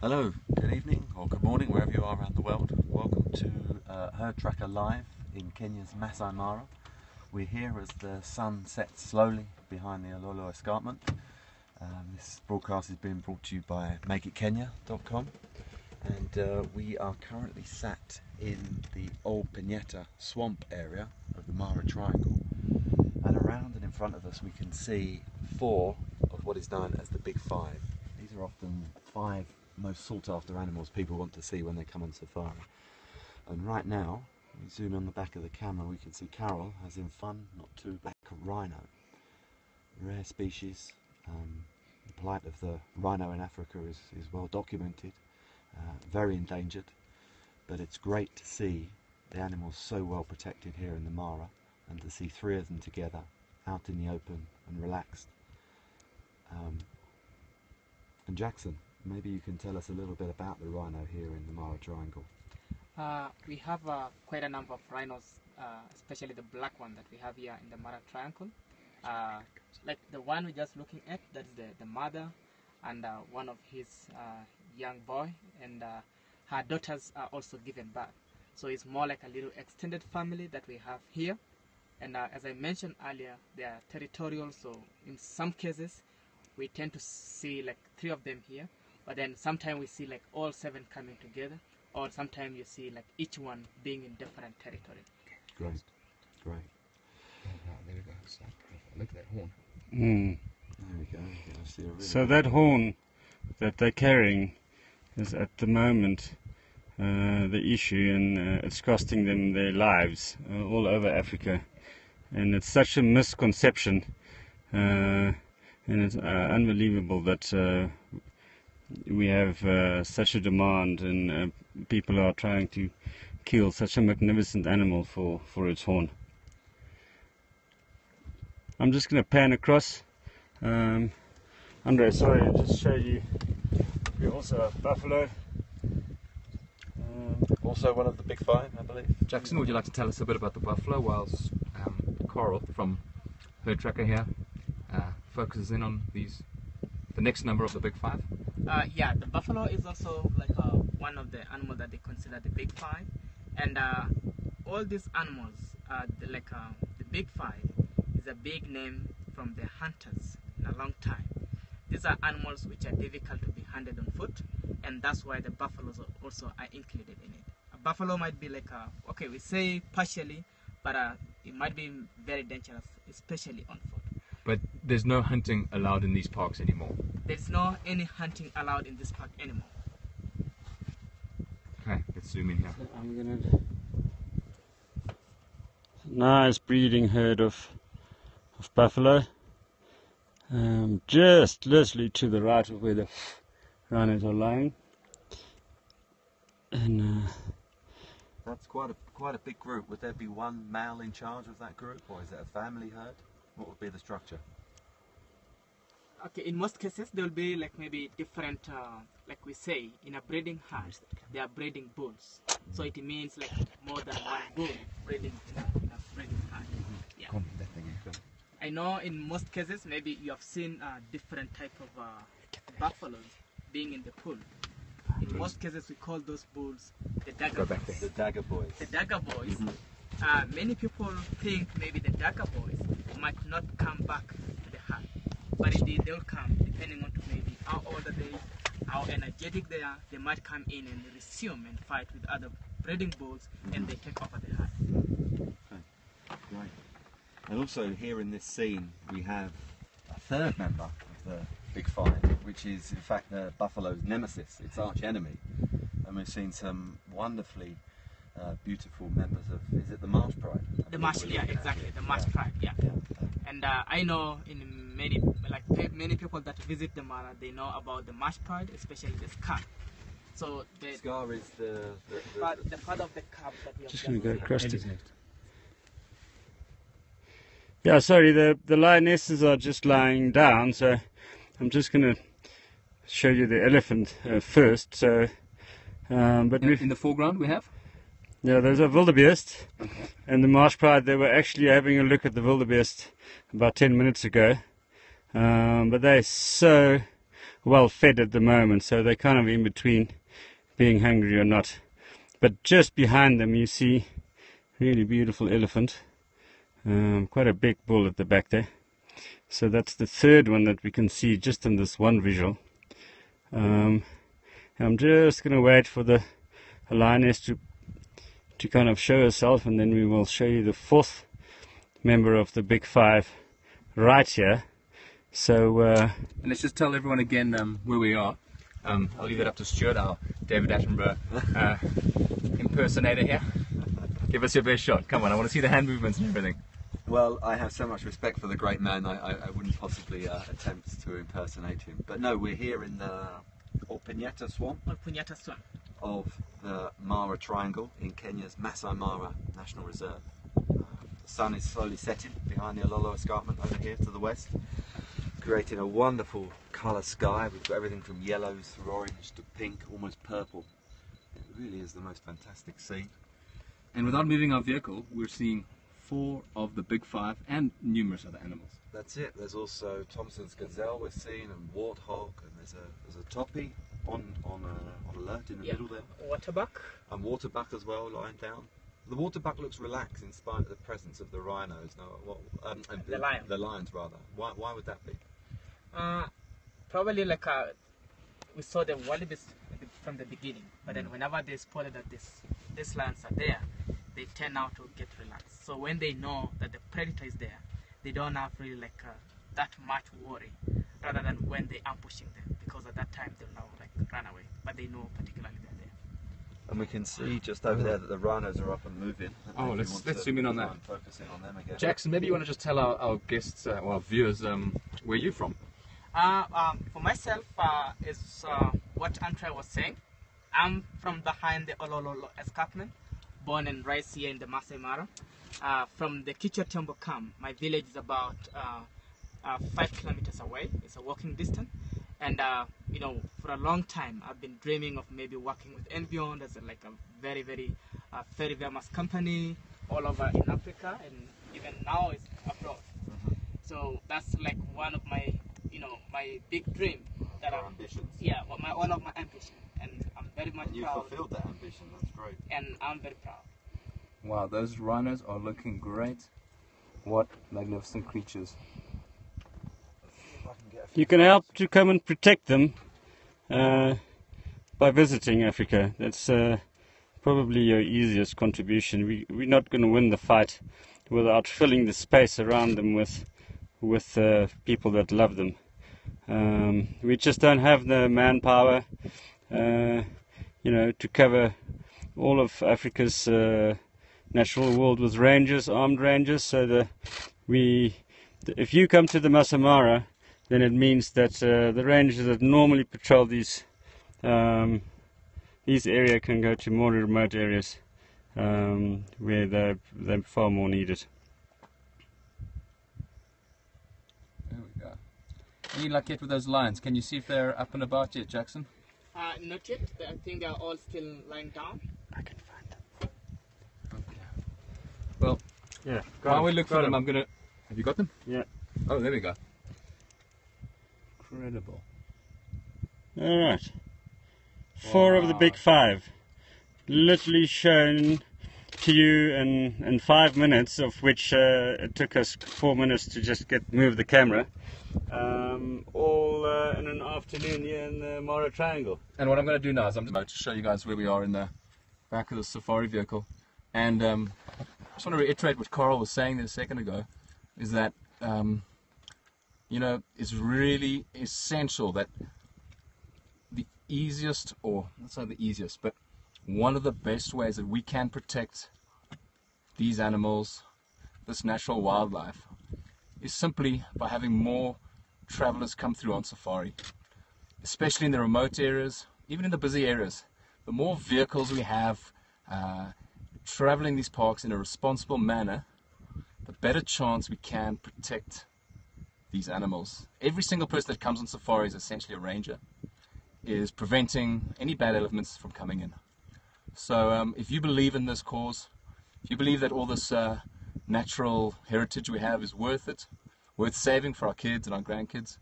Hello, good evening or good morning wherever you are around the world. Welcome to Herd Tracker Live in Kenya's Masai Mara. We're here as the sun sets slowly behind the Ololo Escarpment. This broadcast is being brought to you by MakeItKenya.com, and we are currently sat in the Old Pineta swamp area of the Mara Triangle, and around and in front of us we can see 4 of what is known as the Big 5. These are often 5 most sought after animals people want to see when they come on safari. And right now, we zoom on the back of the camera, we can see Carol has in fun, not too black, a rhino. Rare species. The plight of the rhino in Africa is well documented, very endangered, but it's great to see the animals so well protected here in the Mara, and to see 3 of them together out in the open and relaxed. And Jackson, maybe you can tell us a little bit about the rhino here in the Mara Triangle. We have quite a number of rhinos, especially the black one that we have here in the Mara Triangle. Like the one we're just looking at, that's the mother and one of his young boy, and her daughters are also given birth. So it's more like a little extended family that we have here. And as I mentioned earlier, they are territorial, so in some cases we tend to see like 3 of them here. But then sometimes we see like all 7 coming together, or sometimes you see like each one being in different territory. Great, great. There we go. Look at that horn. There we go. I see a really So that horn that they're carrying is at the moment the issue, and it's costing them their lives all over Africa. And it's such a misconception, and it's unbelievable that we have such a demand, and people are trying to kill such a magnificent animal for its horn. I'm just going to pan across. Andre, sorry, I'll just show you. We also have buffalo. also one of the Big 5, I believe. Jackson, would you like to tell us a bit about the buffalo whilst Coral from Herd Tracker here focuses in on the next number of the Big 5? Yeah, the buffalo is also like one of the animals that they consider the Big 5, and all these animals, the Big 5 is a big name from the hunters in a long time. These are animals which are difficult to be hunted on foot, and that's why the buffaloes also are included in it. A buffalo might be like okay, we say partially, but it might be very dangerous, especially on foot. But there's no hunting allowed in these parks anymore. There's no any hunting allowed in this park anymore. Okay, let's zoom in here. I'm gonna nice breeding herd of buffalo, just literally to the right of where the rhinos are lying, and That's quite a big group. Would there be one male in charge of that group, or is it a family herd? What would be the structure? Okay, in most cases there will be like maybe different, like we say in a breeding herd, they are breeding bulls. So it means like more than one bull breeding in a breeding herd. Yeah. I know in most cases maybe you have seen different type of buffaloes being in the pool. In most cases we call those bulls the dagger boys. The dagger boys. The dagger boys. Many people think maybe the dagger boys might not come back to the herd, but indeed they'll come depending on maybe how old are they, how energetic they are. They might come in and resume and fight with other breeding bulls, and they take over the herd. Okay, great. And also here in this scene we have a 3rd member of the Big 5, which is in fact the buffalo's nemesis, its arch enemy. And we've seen some wonderfully beautiful members of, is it the Marsh Pride? The Marsh, yeah, exactly, the Marsh Pride, yeah. And I know in many people that visit the Mara, they know about the Marsh Pride, especially the scar. So the scar is the part of the cub that we have just going to go across to. Next. Yeah, sorry, the lionesses are just lying down, so I'm just going to show you the elephant first. So, but In the foreground we have? yeah, there's a wildebeest, and the Marsh Pride. They were actually having a look at the wildebeest about 10 minutes ago, but they're so well fed at the moment, so they're kind of in between being hungry or not. But just behind them you see really beautiful elephant, quite a big bull at the back there. So that's the third one that we can see just in this one visual. I'm just going to wait for the lioness to kind of show herself, and then we will show you the fourth member of the big five right here. So and let's just tell everyone again where we are. I'll leave it up to Stuart, our David Attenborough impersonator here. Give us your best shot. Come on, I want to see the hand movements and everything. Well, I have so much respect for the great man, I wouldn't possibly attempt to impersonate him. But no, we're here in the Punyeta swamp of the Mara Triangle in Kenya's Masai Mara National Reserve. The sun is slowly setting behind the Ololo Escarpment over here to the west, creating a wonderful colour sky. We've got everything from yellows through orange to pink, almost purple. It really is the most fantastic scene. And without moving our vehicle, we're seeing 4 of the big 5 and numerous other animals. That's it. There's also Thompson's gazelle we're seeing, and warthog, and there's a toppy on alert in the middle there. Waterbuck. And waterbuck as well, lying down. The waterbuck looks relaxed in spite of the presence of the rhinos. No, the lions rather. Why would that be? Probably like we saw the wallabies from the beginning, but then whenever they spotted that these lions are there, they tend now to get relaxed. So when they know that the predator is there, they don't have really like that much worry, rather than when they're ambushing them, because at that time they'll now like run away, but they know particularly they're there. And we can see just over there that the rhinos are up and moving. Oh, let's zoom in on that. Focus in on them again. Jackson, maybe you want to just tell our guests, or our viewers, where you're from? For myself, is what Andre was saying. I'm from behind the Ololo Escarpment, born and raised here in the Masai Mara. From the Kichwa camp, my village is about 5 kilometers away. It's a walking distance. And you know, for a long time, I've been dreaming of maybe working with Envion as like a very, very famous company all over in Africa, and even now it's abroad. So that's like one of my, my big dream. Ambitions. Yeah, one of my ambitions, and I'm very much proud. You fulfilled that ambition. That's great. And I'm very proud. Wow, those rhinos are looking great. What magnificent creatures. you can help to come and protect them by visiting Africa. That's probably your easiest contribution. We're not going to win the fight without filling the space around them with people that love them. We just don't have the manpower, to cover all of Africa's natural world with rangers, armed rangers. So if you come to the Masai Mara, then it means that the rangers that normally patrol these areas can go to more remote areas where they're far more needed. There we go. Any luck yet with those lions? Can you see if they're up and about yet, Jackson? Not yet. I think they're all still lying down. I can find them. Okay. Well, yeah. While we look for them, I'm gonna. Have you got them? Yeah. Oh, there we go. Incredible. All right. 4 of the big 5, literally shown to you in 5 minutes, of which it took us 4 minutes to just move the camera. All in an afternoon here in the Mara Triangle. And what I'm going to do now is I'm going to show you guys where we are in the back of the safari vehicle. And I just want to reiterate what Carl was saying a second ago, is that it's really essential that the easiest, or not say the easiest, but one of the best ways that we can protect these animals, this natural wildlife, is simply by having more travelers come through on safari, especially in the remote areas, even in the busy areas. The more vehicles we have traveling these parks in a responsible manner, the better chance we can protect these animals. Every single person that comes on safari is essentially a ranger, is preventing any bad elements from coming in. So if you believe in this cause, if you believe that all this natural heritage we have is worth it, worth saving for our kids and our grandkids,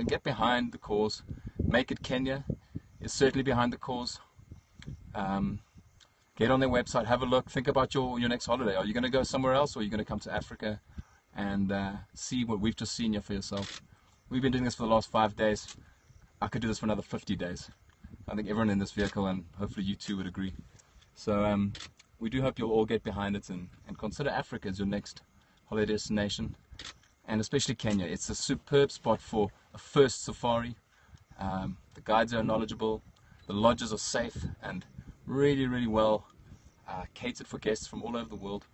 then get behind the cause. Make It Kenya is certainly behind the cause. Get on their website, have a look, think about your next holiday. Are you going to go somewhere else, or are you going to come to Africa and see what we've just seen here for yourself? We've been doing this for the last 5 days. I could do this for another 50 days. I think everyone in this vehicle, and hopefully you too, would agree. So we do hope you'll all get behind it and consider Africa as your next holiday destination, and especially Kenya. It's a superb spot for a first safari. The guides are knowledgeable, the lodges are safe and really, really well catered for guests from all over the world.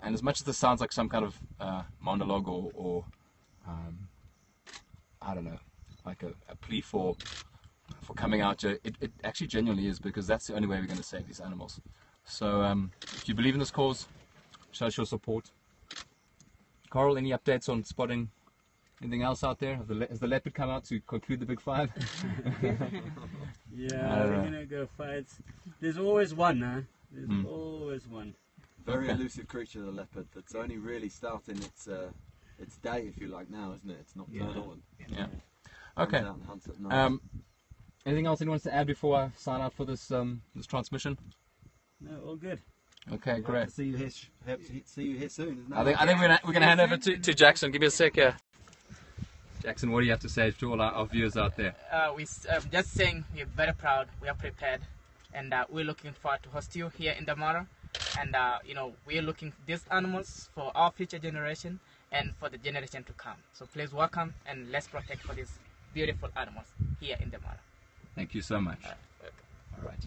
And as much as this sounds like some kind of monologue or I don't know, like a plea for coming out here, it actually genuinely is, because that's the only way we're going to save these animals. So if you believe in this cause, show us your support. Coral, any updates on spotting anything else out there? Has the leopard come out to conclude the big five? Yeah, we're gonna go fight. There's always one, huh? There's always one. Very elusive creature, the leopard, that's only really starting its day, if you like, now, isn't it? It's nocturnal. Yeah. Comes Okay. out and hunts at night. Anything else anyone wants to add before I sign out for this this transmission? No, all good. Hope Okay, great. to see you here soon. Isn't I that think we're gonna hand over to Jackson. Give me a sec here. Jackson, what do you have to say to all our viewers out there? Just saying, we're very proud, we are prepared, and we're looking forward to host you here in the Mara. And we're looking these animals for our future generation and for the generation to come. So please welcome, and let's protect for these beautiful animals here in the Mara. Thank you so much. Welcome. All right.